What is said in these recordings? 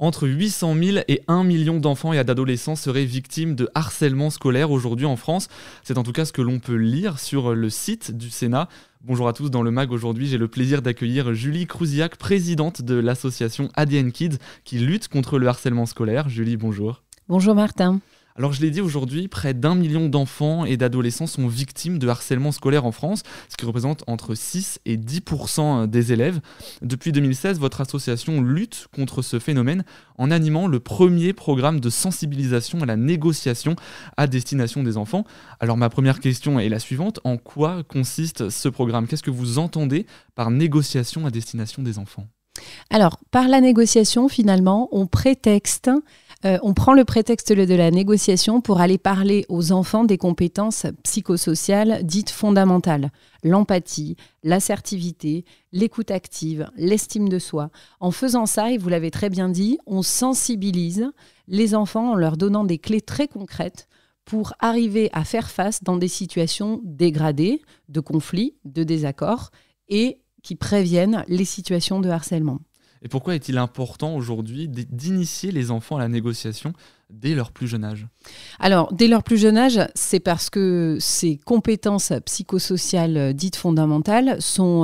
Entre 800 000 et 1 million d'enfants et d'adolescents seraient victimes de harcèlement scolaire aujourd'hui en France. C'est en tout cas ce que l'on peut lire sur le site du Sénat. Bonjour à tous, dans le MAG aujourd'hui, j'ai le plaisir d'accueillir Julie Crouzillac, présidente de l'association ADN Kids qui lutte contre le harcèlement scolaire. Julie, bonjour. Bonjour Martin. Alors je l'ai dit aujourd'hui, près d'1 million d'enfants et d'adolescents sont victimes de harcèlement scolaire en France, ce qui représente entre 6 et 10% des élèves. Depuis 2016, votre association lutte contre ce phénomène en animant le premier programme de sensibilisation à la négociation à destination des enfants. Alors ma première question est la suivante, en quoi consiste ce programme ? Qu'est-ce que vous entendez par négociation à destination des enfants ? Alors, par la négociation, finalement, on prend le prétexte de la négociation pour aller parler aux enfants des compétences psychosociales dites fondamentales. L'empathie, l'assertivité, l'écoute active, l'estime de soi. En faisant ça, et vous l'avez très bien dit, on sensibilise les enfants en leur donnant des clés très concrètes pour arriver à faire face dans des situations dégradées, de conflits, de désaccords et qui préviennent les situations de harcèlement. Et pourquoi est-il important aujourd'hui d'initier les enfants à la négociation dès leur plus jeune âge ? Alors, dès leur plus jeune âge, c'est parce que ces compétences psychosociales dites fondamentales sont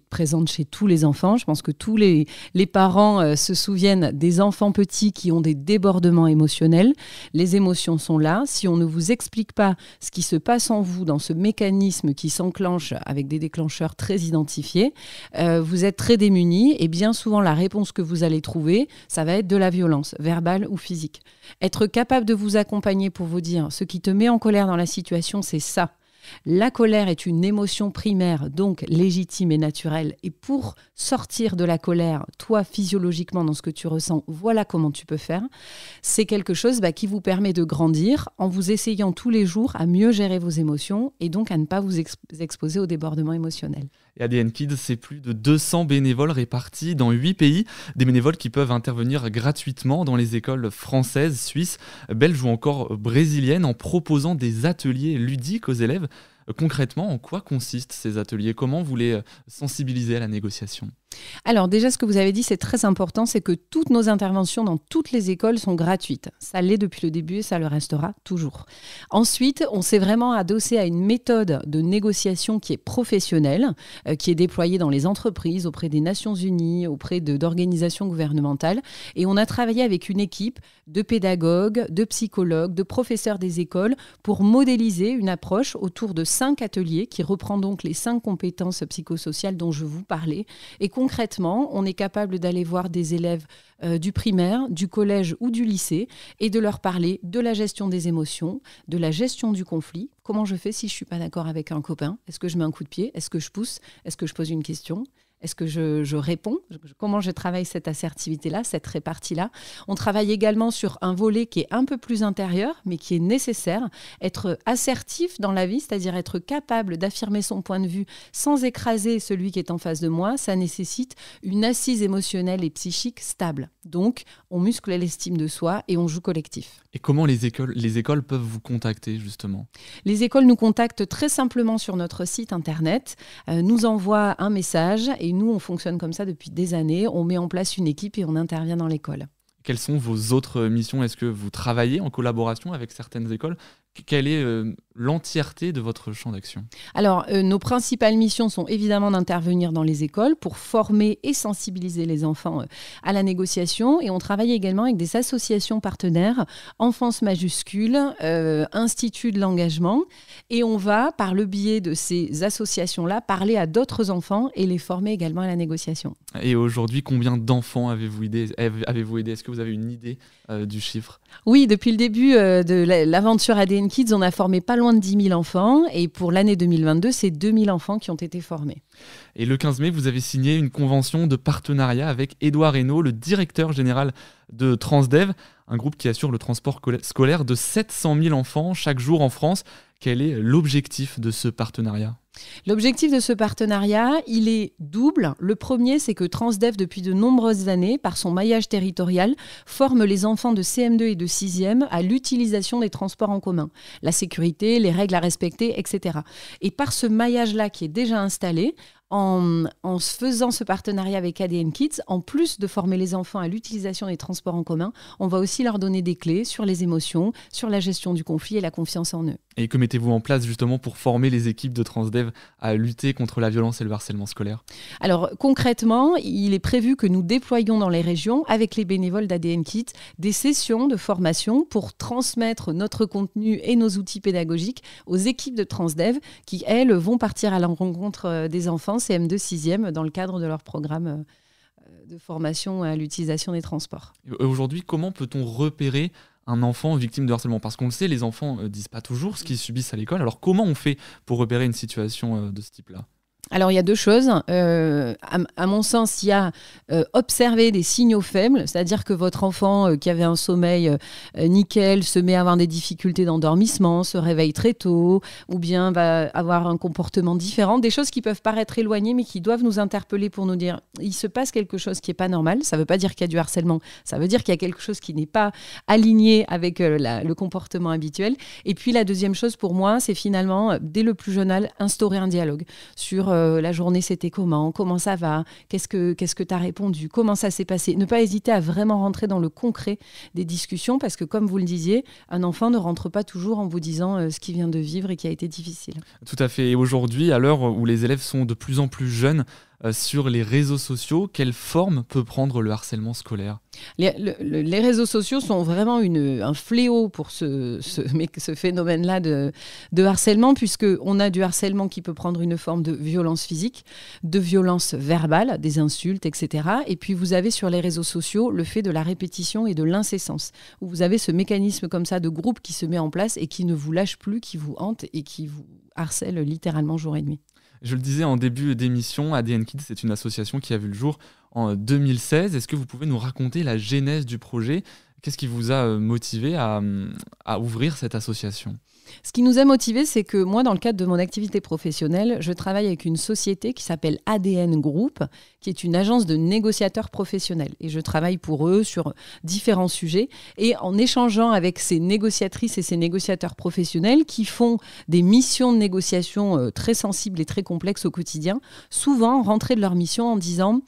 présentes chez tous les enfants. Je pense que tous les parents se souviennent des enfants petits qui ont des débordements émotionnels. Les émotions sont là. Si on ne vous explique pas ce qui se passe en vous dans ce mécanisme qui s'enclenche avec des déclencheurs très identifiés, vous êtes très démunis et bien souvent la réponse que vous allez trouver, ça va être de la violence, verbale ou physique. Être capable de vous accompagner pour vous dire ce qui te met en colère dans la situation, c'est ça. La colère est une émotion primaire, donc légitime et naturelle. Et pour sortir de la colère, toi, physiologiquement, dans ce que tu ressens, voilà comment tu peux faire. C'est quelque chose qui vous permet de grandir en vous essayant tous les jours à mieux gérer vos émotions et donc à ne pas vous exposer au débordement émotionnel. Et ADN Kids, c'est plus de 200 bénévoles répartis dans 8 pays. Des bénévoles qui peuvent intervenir gratuitement dans les écoles françaises, suisses, belges ou encore brésiliennes en proposant des ateliers ludiques aux élèves. Concrètement, en quoi consistent ces ateliers ? Comment vous les sensibilisez à la négociation ? Alors déjà, ce que vous avez dit, c'est très important, c'est que toutes nos interventions dans toutes les écoles sont gratuites. Ça l'est depuis le début et ça le restera toujours. Ensuite, on s'est vraiment adossé à une méthode de négociation qui est professionnelle, qui est déployée dans les entreprises, auprès des Nations Unies, auprès d'organisations gouvernementales. Et on a travaillé avec une équipe de pédagogues, de psychologues, de professeurs des écoles pour modéliser une approche autour de 5 ateliers qui reprend donc les 5 compétences psychosociales dont je vous parlais. Et concrètement, on est capable d'aller voir des élèves du primaire, du collège ou du lycée et de leur parler de la gestion des émotions, de la gestion du conflit. Comment je fais si je ne suis pas d'accord avec un copain ? Est-ce que je mets un coup de pied ? Est-ce que je pousse ? Est-ce que je pose une question ? Est-ce que je réponds ? Comment je travaille cette assertivité-là, cette répartie-là ? On travaille également sur un volet qui est un peu plus intérieur, mais qui est nécessaire. Être assertif dans la vie, c'est-à-dire être capable d'affirmer son point de vue sans écraser celui qui est en face de moi, ça nécessite une assise émotionnelle et psychique stable. Donc, on muscle l'estime de soi et on joue collectif. Et comment les écoles peuvent vous contacter, justement ? Les écoles nous contactent très simplement sur notre site internet, nous envoient un message et nous, on fonctionne comme ça depuis des années. On met en place une équipe et on intervient dans l'école. Quelles sont vos autres missions ? Est-ce que vous travaillez en collaboration avec certaines écoles ? Quelle est l'entièreté de votre champ d'action ? Alors, nos principales missions sont évidemment d'intervenir dans les écoles pour former et sensibiliser les enfants à la négociation. Et on travaille également avec des associations partenaires, Enfance Majuscule, Institut de l'engagement. Et on va, par le biais de ces associations-là, parler à d'autres enfants et les former également à la négociation. Et aujourd'hui, combien d'enfants avez-vous aidé ? Est-ce que vous avez une idée du chiffre ? Oui, depuis le début de l'aventure ADN Kids, on a formé pas loin de 10 000 enfants. Et pour l'année 2022, c'est 2 000 enfants qui ont été formés. Et le 15 mai, vous avez signé une convention de partenariat avec Édouard Hainaut, le directeur général de Transdev, un groupe qui assure le transport scolaire de 700 000 enfants chaque jour en France. Quel est l'objectif de ce partenariat ? L'objectif de ce partenariat, il est double. Le premier, c'est que Transdev, depuis de nombreuses années, par son maillage territorial, forme les enfants de CM2 et de 6e à l'utilisation des transports en commun. La sécurité, les règles à respecter, etc. Et par ce maillage-là qui est déjà installé, en faisant ce partenariat avec ADN Kids, en plus de former les enfants à l'utilisation des transports en commun, on va aussi leur donner des clés sur les émotions, sur la gestion du conflit et la confiance en eux. Et que mettez-vous en place justement pour former les équipes de Transdev à lutter contre la violence et le harcèlement scolaire? Alors concrètement, il est prévu que nous déployions dans les régions, avec les bénévoles d'ADN Kids, des sessions de formation pour transmettre notre contenu et nos outils pédagogiques aux équipes de Transdev qui, elles, vont partir à la rencontre des enfants CM2, 6e dans le cadre de leur programme de formation à l'utilisation des transports. Et aujourd'hui, comment peut-on repérer un enfant victime de harcèlement? Parce qu'on le sait, les enfants ne disent pas toujours ce qu'ils subissent à l'école. Alors comment on fait pour repérer une situation de ce type-là? Alors, il y a deux choses. À mon sens, il y a observer des signaux faibles, c'est-à-dire que votre enfant qui avait un sommeil nickel se met à avoir des difficultés d'endormissement, se réveille très tôt, ou bien va avoir un comportement différent. Des choses qui peuvent paraître éloignées, mais qui doivent nous interpeller pour nous dire il se passe quelque chose qui n'est pas normal. Ça ne veut pas dire qu'il y a du harcèlement, ça veut dire qu'il y a quelque chose qui n'est pas aligné avec le comportement habituel. Et puis, la deuxième chose pour moi, c'est finalement, dès le plus jeune âge, instaurer un dialogue sur la journée c'était comment ça va, qu'est-ce que tu as répondu, comment ça s'est passé. Ne pas hésiter à vraiment rentrer dans le concret des discussions parce que comme vous le disiez, un enfant ne rentre pas toujours en vous disant ce qu'il vient de vivre et qui a été difficile. Tout à fait. Et aujourd'hui, à l'heure où les élèves sont de plus en plus jeunes, sur les réseaux sociaux, quelle forme peut prendre le harcèlement scolaire? Les réseaux sociaux sont vraiment un fléau pour ce phénomène-là de harcèlement, puisqu'on a du harcèlement qui peut prendre une forme de violence physique, de violence verbale, des insultes, etc. Et puis vous avez sur les réseaux sociaux le fait de la répétition et de l'incessance, où vous avez ce mécanisme comme ça de groupe qui se met en place et qui ne vous lâche plus, qui vous hante et qui vous harcèle littéralement jour et nuit. Je le disais en début d'émission, ADN Kids, c'est une association qui a vu le jour en 2016. Est-ce que vous pouvez nous raconter la genèse du projet? Qu'est-ce qui vous a motivé à ouvrir cette association? Ce qui nous a motivés, c'est que moi, dans le cadre de mon activité professionnelle, je travaille avec une société qui s'appelle ADN Group, qui est une agence de négociateurs professionnels. Et je travaille pour eux sur différents sujets. Et en échangeant avec ces négociatrices et ces négociateurs professionnels qui font des missions de négociation très sensibles et très complexes au quotidien, souvent rentrer de leur mission en disant...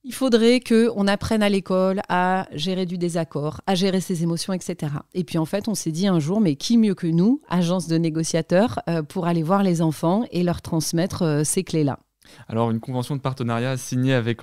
Il faudrait qu'on apprenne à l'école à gérer du désaccord, à gérer ses émotions, etc. Et puis en fait, on s'est dit un jour, mais qui mieux que nous, agence de négociateurs, pour aller voir les enfants et leur transmettre ces clés-là. Alors, une convention de partenariat signée avec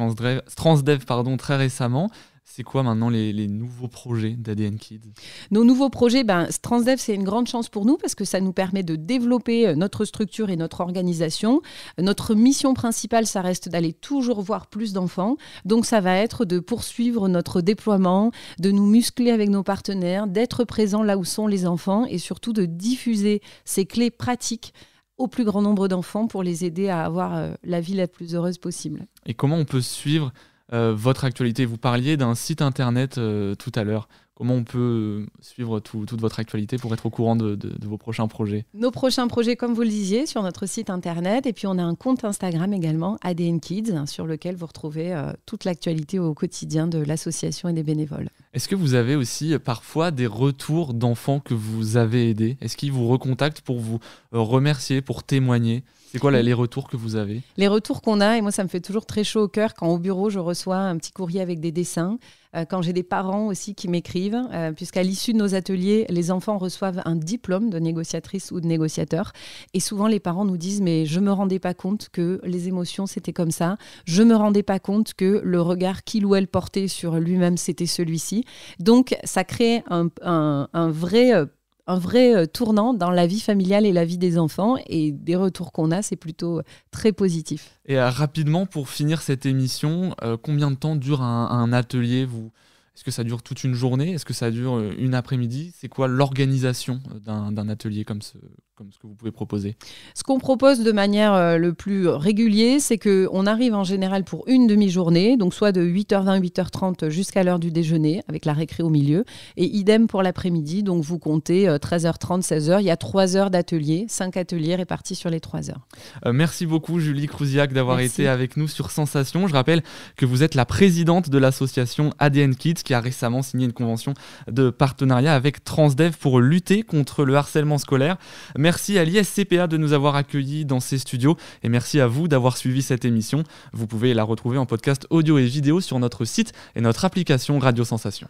Transdev très récemment. C'est quoi maintenant les nouveaux projets d'ADN Kids? Nos nouveaux projets, Transdev, c'est une grande chance pour nous parce que ça nous permet de développer notre structure et notre organisation. Notre mission principale, ça reste d'aller toujours voir plus d'enfants. Donc, ça va être de poursuivre notre déploiement, de nous muscler avec nos partenaires, d'être présents là où sont les enfants et surtout de diffuser ces clés pratiques au plus grand nombre d'enfants pour les aider à avoir la vie la plus heureuse possible. Et comment on peut suivre votre actualité? Vous parliez d'un site internet tout à l'heure. Comment on peut suivre toute votre actualité pour être au courant de vos prochains projets? Nos prochains projets, comme vous le disiez, sur notre site internet. Et puis, on a un compte Instagram également, ADN Kids, sur lequel vous retrouvez toute l'actualité au quotidien de l'association et des bénévoles. Est-ce que vous avez aussi parfois des retours d'enfants que vous avez aidés? Est-ce qu'ils vous recontactent pour vous remercier, pour témoigner? C'est quoi les retours que vous avez? Les retours qu'on a, et moi ça me fait toujours très chaud au cœur quand au bureau je reçois un petit courrier avec des dessins, quand j'ai des parents aussi qui m'écrivent, puisqu'à l'issue de nos ateliers, les enfants reçoivent un diplôme de négociatrice ou de négociateur. Et souvent les parents nous disent « mais je ne me rendais pas compte que les émotions c'était comme ça, je ne me rendais pas compte que le regard qu'il ou elle portait sur lui-même c'était celui-ci ». Donc ça crée un vrai tournant dans la vie familiale et la vie des enfants, et des retours qu'on a, c'est plutôt très positif. Et rapidement, pour finir cette émission, combien de temps dure un atelier? Est-ce que ça dure toute une journée? Est-ce que ça dure une après-midi? C'est quoi l'organisation d'un atelier comme ce que vous pouvez proposer? Ce qu'on propose de manière le plus régulière, c'est qu'on arrive en général pour une demi-journée, donc soit de 8h20, 8h30 jusqu'à l'heure du déjeuner, avec la récré au milieu, et idem pour l'après-midi, donc vous comptez 13h30, 16h, il y a 3 heures d'atelier, 5 ateliers répartis sur les 3 heures. Merci beaucoup Julie Crouziac d'avoir été avec nous sur Sensation. Je rappelle que vous êtes la présidente de l'association ADN Kids France qui a récemment signé une convention de partenariat avec Transdev pour lutter contre le harcèlement scolaire. Merci à l'ISCPA de nous avoir accueillis dans ses studios et merci à vous d'avoir suivi cette émission. Vous pouvez la retrouver en podcast audio et vidéo sur notre site et notre application Radio Sensation.